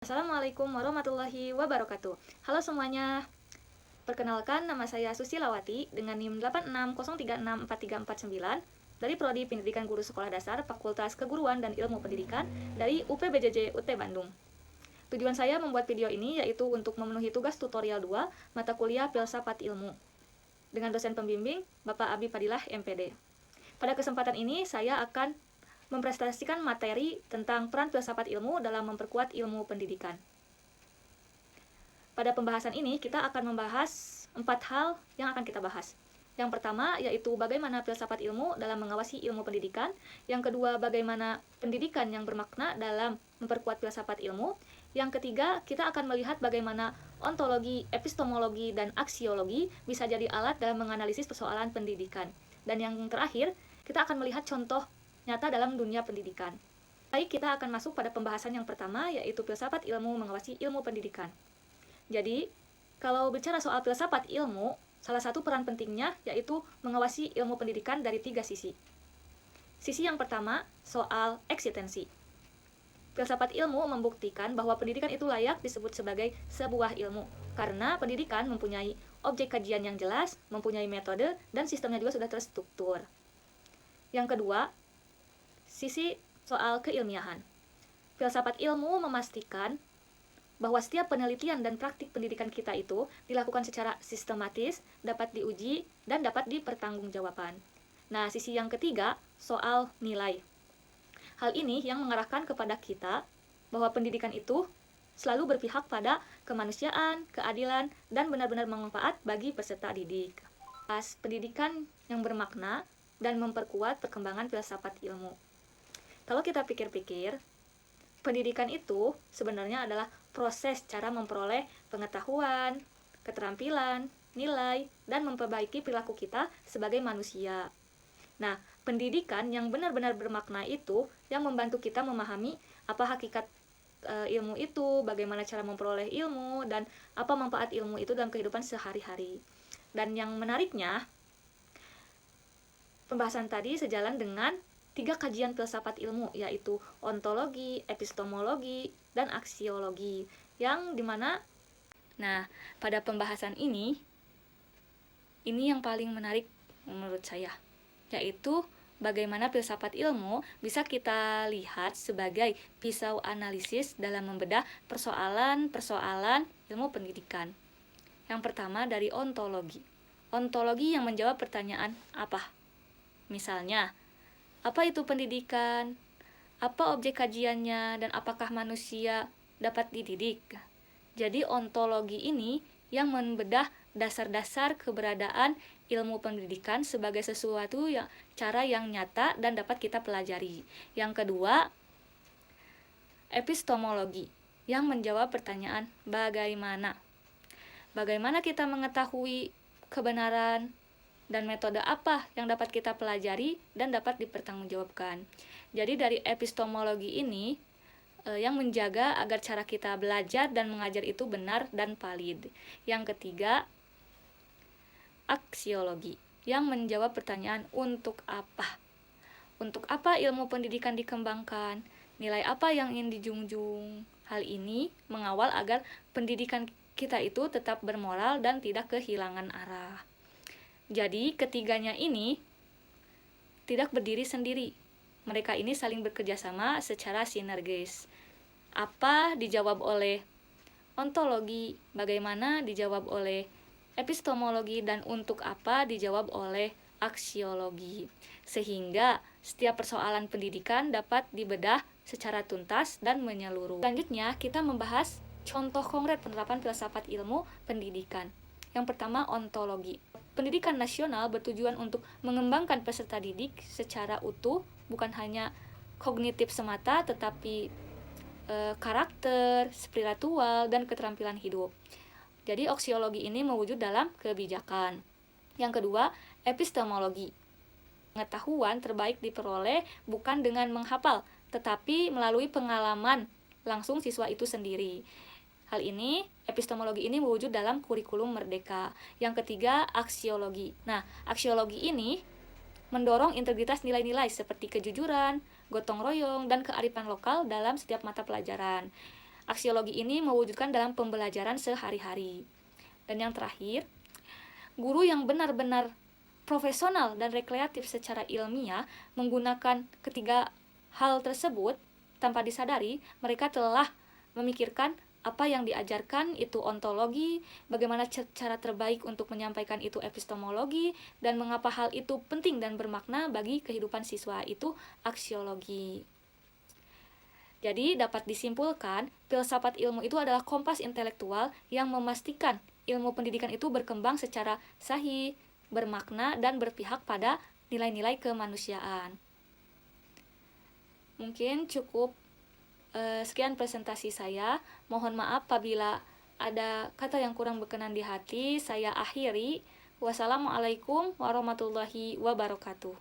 Assalamualaikum warahmatullahi wabarakatuh. Halo semuanya. Perkenalkan, nama saya Susilawati dengan NIM 8603643499 dari Prodi Pendidikan Guru Sekolah Dasar Fakultas Keguruan dan Ilmu Pendidikan dari UPBJJ UT Bandung. Tujuan saya membuat video ini yaitu untuk memenuhi tugas tutorial 2 mata kuliah Filsafat Ilmu dengan dosen pembimbing Bapak Abi Fadilah MPD. Pada kesempatan ini saya akan mempresentasikan materi tentang peran filsafat ilmu dalam memperkuat ilmu pendidikan. Pada pembahasan ini, kita akan membahas 4 hal yang akan kita bahas. Yang pertama, yaitu bagaimana filsafat ilmu dalam mengawasi ilmu pendidikan. Yang kedua, bagaimana pendidikan yang bermakna dalam memperkuat filsafat ilmu. Yang ketiga, kita akan melihat bagaimana ontologi, epistemologi, dan aksiologi bisa jadi alat dalam menganalisis persoalan pendidikan. Dan yang terakhir, kita akan melihat contoh nyata dalam dunia pendidikan. Baik, kita akan masuk pada pembahasan yang pertama, yaitu filsafat ilmu mengawasi ilmu pendidikan. Jadi, kalau bicara soal filsafat ilmu, salah satu peran pentingnya yaitu mengawasi ilmu pendidikan dari 3 sisi. Sisi yang pertama, soal eksistensi. Filsafat ilmu membuktikan bahwa pendidikan itu layak disebut sebagai sebuah ilmu, karena pendidikan mempunyai objek kajian yang jelas, mempunyai metode, dan sistemnya juga sudah terstruktur. Yang kedua, sisi soal keilmiahan. Filsafat ilmu memastikan bahwa setiap penelitian dan praktik pendidikan kita itu dilakukan secara sistematis, dapat diuji, dan dapat dipertanggungjawabkan. Nah, sisi yang ketiga, soal nilai. Hal ini yang mengarahkan kepada kita bahwa pendidikan itu selalu berpihak pada kemanusiaan, keadilan, dan benar-benar bermanfaat bagi peserta didik. Pendidikan yang bermakna dan memperkuat perkembangan filsafat ilmu. Kalau kita pikir-pikir, pendidikan itu sebenarnya adalah proses cara memperoleh pengetahuan, keterampilan, nilai, dan memperbaiki perilaku kita sebagai manusia. Nah, pendidikan yang benar-benar bermakna itu yang membantu kita memahami apa hakikat ilmu itu, bagaimana cara memperoleh ilmu, dan apa manfaat ilmu itu dalam kehidupan sehari-hari. Dan yang menariknya, pembahasan tadi sejalan dengan 3 kajian filsafat ilmu, yaitu ontologi, epistemologi, dan aksiologi, yang dimana, pada pembahasan ini yang paling menarik menurut saya, yaitu bagaimana filsafat ilmu bisa kita lihat sebagai pisau analisis dalam membedah persoalan-persoalan ilmu pendidikan. Yang pertama dari ontologi. Ontologi yang menjawab pertanyaan apa? Misalnya, apa itu pendidikan? Apa objek kajiannya? Dan apakah manusia dapat dididik? Jadi ontologi ini yang membedah dasar-dasar keberadaan ilmu pendidikan sebagai sesuatu cara yang nyata dan dapat kita pelajari. Yang kedua, epistemologi yang menjawab pertanyaan bagaimana? Bagaimana kita mengetahui kebenaran? Dan metode apa yang dapat kita pelajari dan dapat dipertanggungjawabkan. Jadi dari epistemologi ini yang menjaga agar cara kita belajar dan mengajar itu benar dan valid. Yang ketiga, aksiologi yang menjawab pertanyaan untuk apa. Untuk apa ilmu pendidikan dikembangkan? Nilai apa yang ingin dijunjung? Hal ini mengawal agar pendidikan kita itu tetap bermoral dan tidak kehilangan arah. Jadi, ketiganya ini tidak berdiri sendiri. Mereka ini saling bekerja sama secara sinergis. Apa dijawab oleh ontologi, bagaimana dijawab oleh epistemologi, dan untuk apa dijawab oleh aksiologi. Sehingga setiap persoalan pendidikan dapat dibedah secara tuntas dan menyeluruh. Selanjutnya, kita membahas contoh konkret penerapan filsafat ilmu pendidikan. Yang pertama, ontologi. Pendidikan nasional bertujuan untuk mengembangkan peserta didik secara utuh, bukan hanya kognitif semata, tetapi karakter, spiritual, dan keterampilan hidup. Jadi, aksiologi ini mewujud dalam kebijakan. Yang kedua, epistemologi. Pengetahuan terbaik diperoleh bukan dengan menghafal, tetapi melalui pengalaman langsung siswa itu sendiri. Hal ini, epistemologi ini mewujud dalam kurikulum merdeka. Yang ketiga, aksiologi. Nah, aksiologi ini mendorong integritas nilai-nilai seperti kejujuran, gotong royong, dan kearifan lokal dalam setiap mata pelajaran. Aksiologi ini mewujudkan dalam pembelajaran sehari-hari. Dan yang terakhir, guru yang benar-benar profesional dan rekreatif secara ilmiah menggunakan ketiga hal tersebut tanpa disadari, mereka telah memikirkan apa yang diajarkan itu ontologi, bagaimana cara terbaik untuk menyampaikan itu epistemologi, dan mengapa hal itu penting dan bermakna bagi kehidupan siswa itu aksiologi. Jadi dapat disimpulkan, filsafat ilmu itu adalah kompas intelektual yang memastikan ilmu pendidikan itu berkembang secara sahih, bermakna, dan berpihak pada nilai-nilai kemanusiaan. Mungkin cukup sekian presentasi saya. Mohon maaf apabila ada kata yang kurang berkenan di hati. Saya akhiri. Wassalamualaikum warahmatullahi wabarakatuh.